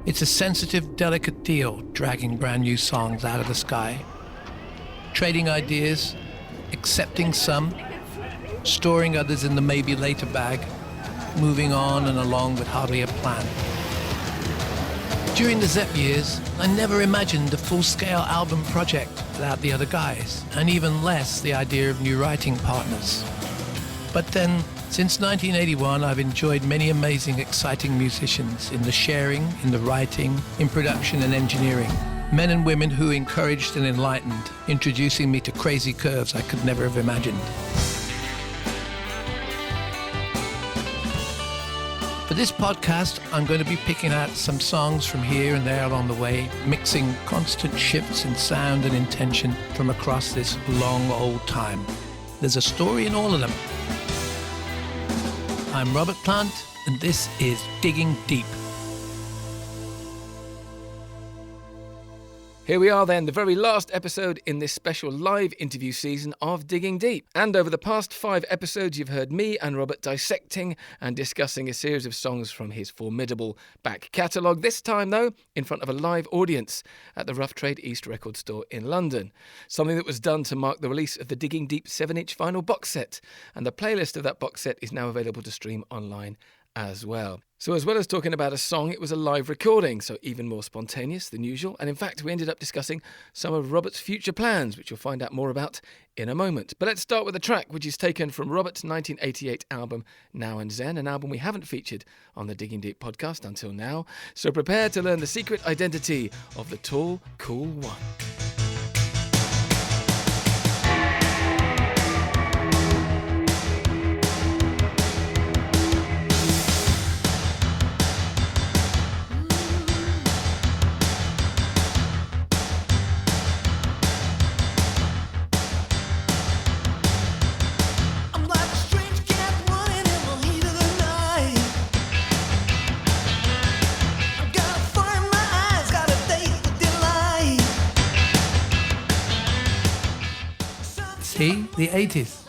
It's a sensitive, delicate deal, dragging brand new songs out of the sky, trading ideas, accepting some, storing others in the maybe later bag, moving on and along with hardly a plan. During the Zepp years, I never imagined a full-scale album project without the other guys, and even less the idea of new writing partners. But then, since 1981, I've enjoyed many amazing, exciting musicians in the sharing, in the writing, in production and engineering. Men and women who encouraged and enlightened, introducing me to crazy curves I could never have imagined. For this podcast, I'm going to be picking out some songs from here and there along the way, mixing constant shifts in sound and intention from across this long old time. There's a story in all of them. I'm Robert Plant, and this is Digging Deep. Here we are then, the very last episode in this special live interview season of Digging Deep. And over the past 5 episodes, you've heard me and Robert dissecting and discussing a series of songs from his formidable back catalogue. This time, though, in front of a live audience at the Rough Trade East record store in London. Something that was done to mark the release of the Digging Deep 7-inch vinyl box set. And the playlist of that box set is now available to stream online as well. So as well as talking about a song, it was a live recording, so even more spontaneous than usual. And in fact, we ended up discussing some of Robert's future plans, which you'll find out more about in a moment. But let's start with a track which is taken from Robert's 1988 album, Now and Zen, an album we haven't featured on the Digging Deep podcast until now. So prepare to learn the secret identity of the Tall, Cool One. See? The 80s.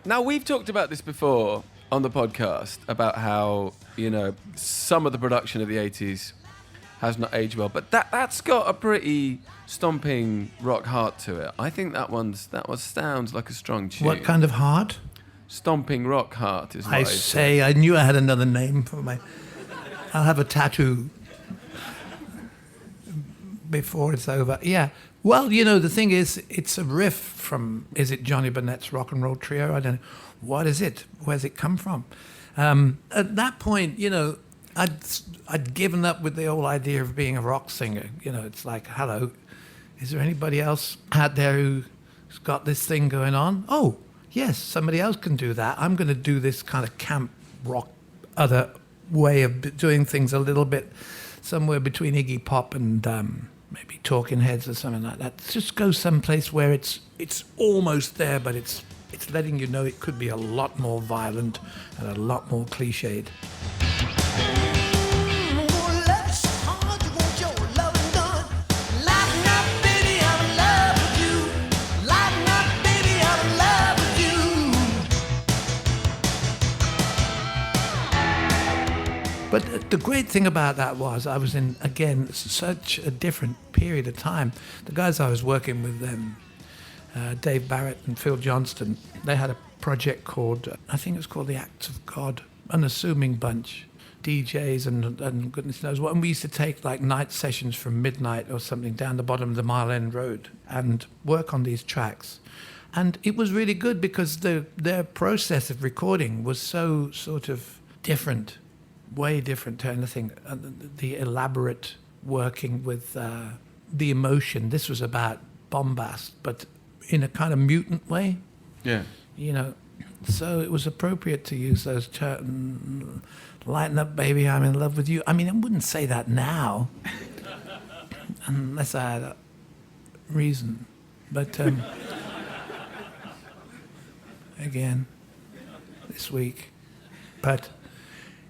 Now, we've talked about this before on the podcast, about how, you know, some of the production of the 80s has not aged well, but that's got a pretty stomping rock heart to it. I think that one sounds like a strong tune. What kind of heart? Stomping rock heart is what I say, I knew I had another name for my... I'll have a tattoo before it's over. Yeah. Well, you know, the thing is, it's a riff from, is it Johnny Burnett's Rock and Roll Trio? I don't know. What is it? Where's it come from? At that point, you know, I'd given up with the whole idea of being a rock singer. You know, it's like, hello, is there anybody else out there who's got this thing going on? Oh, yes, somebody else can do that. I'm going to do this kind of camp rock, other way of doing things a little bit somewhere between Iggy Pop and maybe Talking Heads or something like that. Just go someplace where it's almost there, but it's letting you know it could be a lot more violent and a lot more cliched. But the great thing about that was I was in, again, such a different period of time. The guys I was working with then, Dave Barrett and Phil Johnston, they had a project called, I think it was called The Acts of God, unassuming bunch, DJs and goodness knows what. And we used to take like night sessions from midnight or something down the bottom of the Mile End Road and work on these tracks. And it was really good because their process of recording was so sort of different. Way different to anything. The elaborate working with the emotion. This was about bombast, but in a kind of mutant way. Yeah. You know, so it was appropriate to use those terms. Lighten up, baby, I'm in love with you. I mean, I wouldn't say that now, unless I had a reason. But again, this week. But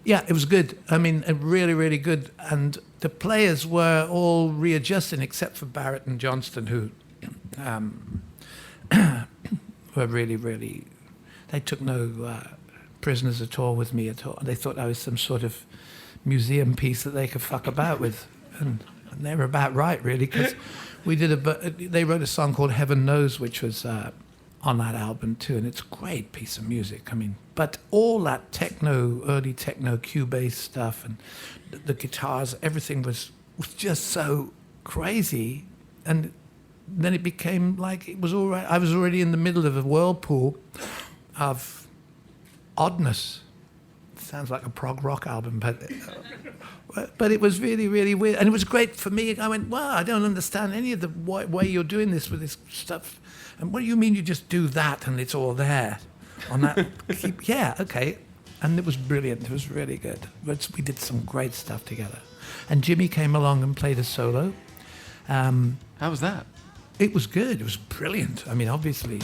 yeah, it was good. I mean, really, really good. And the players were all readjusting, except for Barrett and Johnston, who were really, really... They took no prisoners at all with me at all. They thought I was some sort of museum piece that they could fuck about with. And they were about right, really, because they wrote a song called Heaven Knows, which was on that album too, and it's a great piece of music. I mean, but all that early techno, Cubase stuff, and the guitars, everything was just so crazy. And then it became like it was all right. I was already in the middle of a whirlpool of oddness. Sounds like a prog rock album, but it was really, really weird. And it was great for me. I went, wow, I don't understand any of the way you're doing this with this stuff. And what do you mean you just do that and it's all there on that? Yeah, okay. And it was brilliant. It was really good. We did some great stuff together. And Jimmy came along and played a solo. How was that? It was good. It was brilliant. I mean, obviously.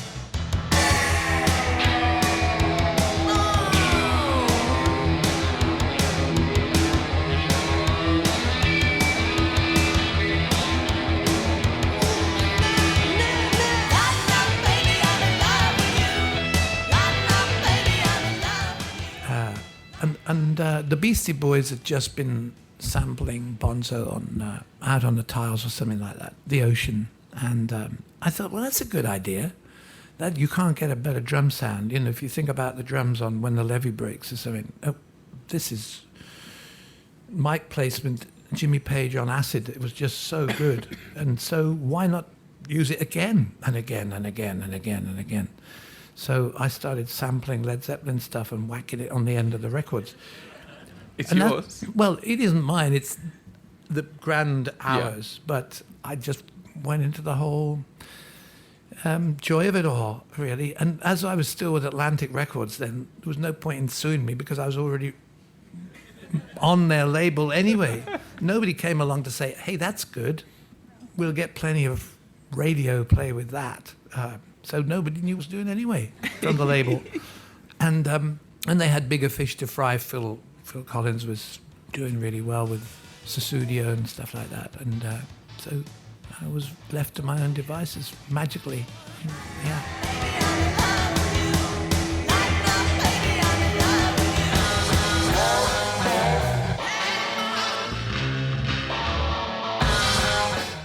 And the Beastie Boys had just been sampling Bonzo on Out on the Tiles or something like that, The Ocean. And I thought, well, that's a good idea. That you can't get a better drum sound. You know, if you think about the drums on When the Levee Breaks or something, this is mic placement, Jimmy Page on acid. It was just so good. And so why not use it again and again and again and again and again? So I started sampling Led Zeppelin stuff and whacking it on the end of the records. It's and yours. Well, it isn't mine. It's the grand hours. Yeah. But I just went into the whole joy of it all, really. And as I was still with Atlantic Records, then there was no point in suing me because I was already on their label anyway. Nobody came along to say, hey, that's good. We'll get plenty of radio play with that. So nobody knew what was doing anyway from the label. And they had bigger fish to fry. Phil Collins was doing really well with Sussudio and stuff like that. And so I was left to my own devices magically. Yeah.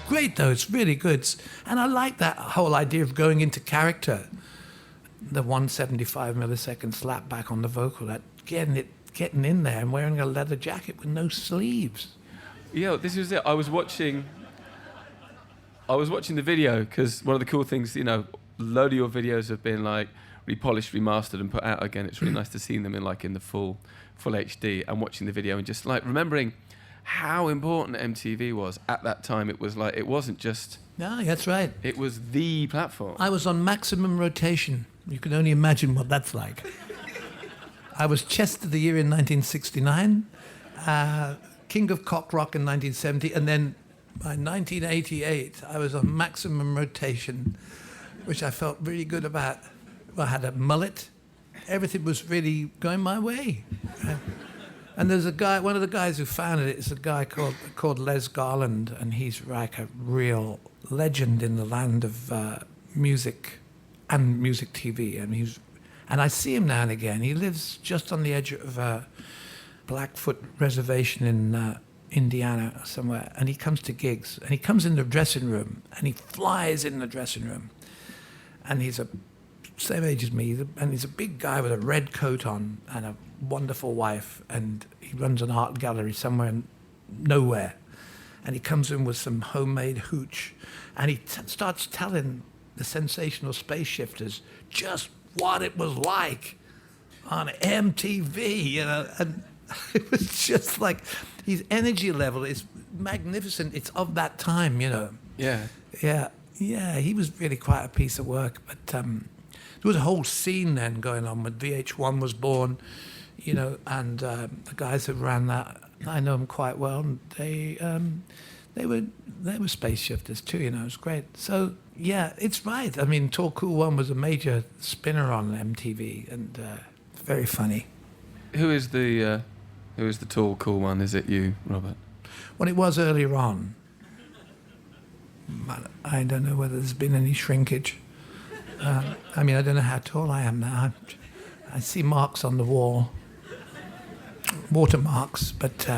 Great though, it's really good. And I like that whole idea of going into character. The 175 millisecond slap back on the vocal, that getting in there and wearing a leather jacket with no sleeves. Yeah, this was it. I was watching the video because one of the cool things, you know, a load of your videos have been like repolished, remastered and put out again. It's really nice to see them in the full HD and watching the video and just like remembering how important MTV was at that time. It was like, it wasn't just... No, that's right. It was the platform. I was on maximum rotation. You can only imagine what that's like. I was Chest of the Year in 1969, King of Cock Rock in 1970, and then by 1988, I was on maximum rotation, which I felt really good about. I had a mullet. Everything was really going my way. And there's a guy, one of the guys who founded it is a guy called Les Garland, and he's like a real legend in the land of music and music TV. And I see him now and again. He lives just on the edge of a Blackfoot reservation in Indiana somewhere, and he comes to gigs, and he comes in the dressing room, and he flies in the dressing room, and he's same age as me, and he's a big guy with a red coat on and a wonderful wife, and he runs an art gallery somewhere in nowhere, and he comes in with some homemade hooch, and he starts telling the Sensational Space Shifters just what it was like on MTV, you know, and it was just like his energy level is magnificent. It's of that time, you know. Yeah. Yeah. He was really quite a piece of work, but there was a whole scene then going on when VH1 was born, you know, and the guys who ran that, I know them quite well, and they were Space Shifters too, you know. It was great. So yeah, it's right. I mean, Tall Cool One was a major spinner on MTV, and very funny. Who is the Tall Cool One? Is it you, Robert? Well, it was earlier on, but I don't know whether there's been any shrinkage. I mean, I don't know how tall I am now. I see marks on the wall. watermarks, but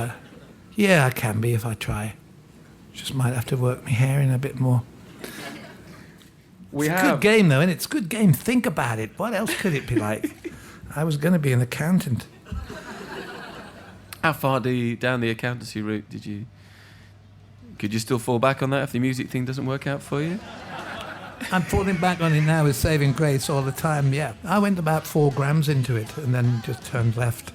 yeah, I can be if I try. Just might have to work my hair in a bit more. We It's a have good game, though, and it's a good game. Think about it. What else could it be like? I was going to be an accountant. How far down the accountancy route could you still fall back on that if the music thing doesn't work out for you? I'm falling back on it now with Saving Grace all the time, yeah. I went about 4 grams into it and then just turned left.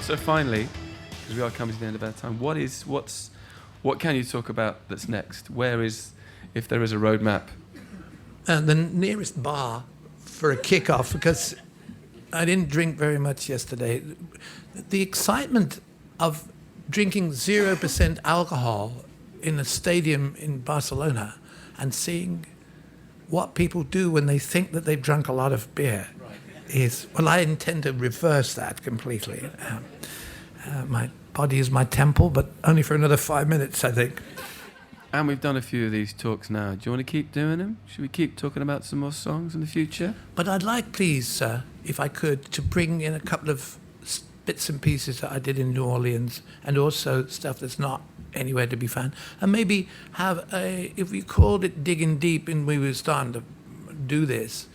So finally, because we are coming to the end of our time, what can you talk about that's next? If there is a roadmap? The nearest bar for a kick-off, because I didn't drink very much yesterday. The excitement of drinking 0% alcohol in a stadium in Barcelona and seeing what people do when they think that they've drunk a lot of beer is, well, I intend to reverse that completely. My body is my temple, but only for another 5 minutes, I think. And we've done a few of these talks now. Do you want to keep doing them? Should we keep talking about some more songs in the future? But I'd like, please, sir, if I could, to bring in a couple of bits and pieces that I did in New Orleans, and also stuff that's not anywhere to be found. And maybe have if we called it Digging Deep and we were starting to do this,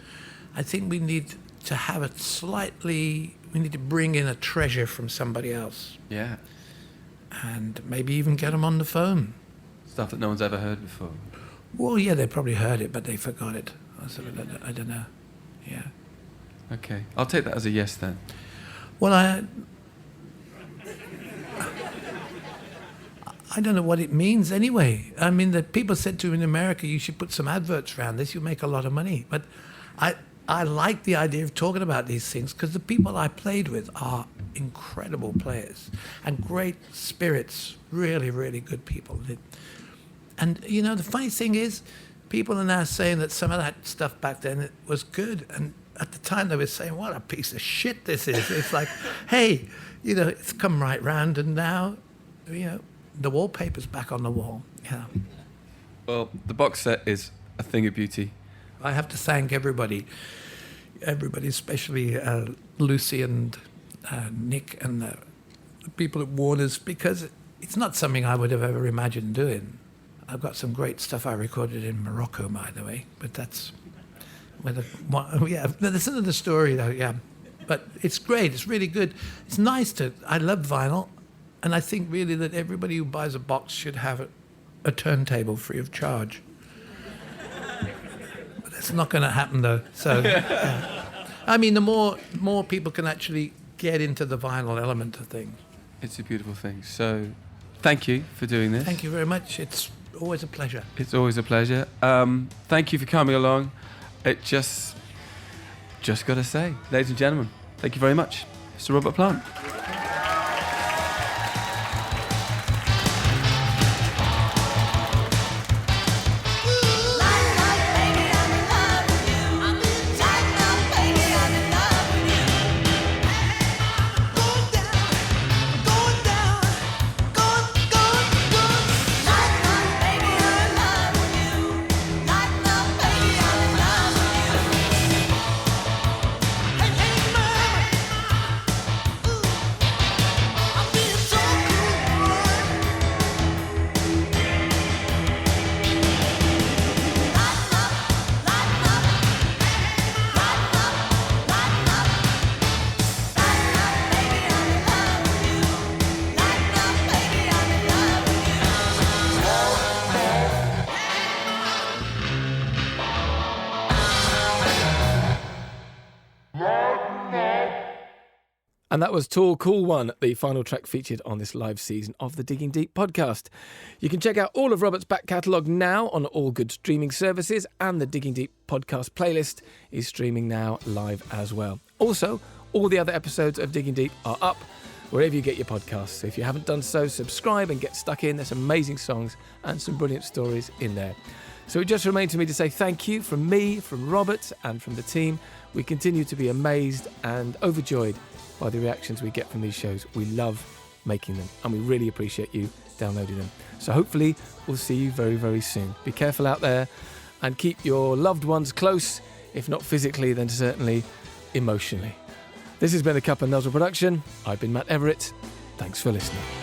I think we need to have it slightly, we need to bring in a treasure from somebody else. Yeah. And maybe even get them on the phone. Stuff that no one's ever heard before. Well, yeah, they probably heard it, but they forgot it. I don't know. Yeah. Okay. I'll take that as a yes then. Well, I don't know what it means anyway. I mean, the people said to me in America, you should put some adverts around this, you'll make a lot of money. But I like the idea of talking about these things because the people I played with are incredible players and great spirits, really, really good people. And, you know, the funny thing is, people are now saying that some of that stuff back then was good. And at the time they were saying, what a piece of shit this is. It's like, hey, you know, it's come right round and now, you know, the wallpaper's back on the wall. Yeah. Well, the box set is a thing of beauty. I have to thank everybody, especially Lucy and Nick and the people at Warner's, because it's not something I would have ever imagined doing. I've got some great stuff I recorded in Morocco, by the way, but that's that's another story, though. Yeah, but it's great. It's really good. It's nice I love vinyl, and I think really that everybody who buys a box should have a turntable free of charge. But that's not going to happen, though. So, I mean, the more people can actually get into the vinyl element of things. It's a beautiful thing. So, thank you for doing this. Thank you very much. It's always a pleasure. It's always a pleasure. Thank you for coming along. It just got to say, ladies and gentlemen, thank you very much, Mr. Robert Plant. And that was Tall Cool One, the final track featured on this live season of the Digging Deep podcast. You can check out all of Robert's back catalogue now on all good streaming services, and the Digging Deep podcast playlist is streaming now live as well. Also, all the other episodes of Digging Deep are up wherever you get your podcasts. So if you haven't done so, subscribe and get stuck in. There's amazing songs and some brilliant stories in there. So it just remains for me to say thank you from me, from Robert, and from the team. We continue to be amazed and overjoyed by the reactions we get from these shows. We love making them, and we really appreciate you downloading them. So hopefully we'll see you very, very soon. Be careful out there and keep your loved ones close, if not physically, then certainly emotionally. This has been a Cup and Nuzzle production. I've been Matt Everett. Thanks for listening.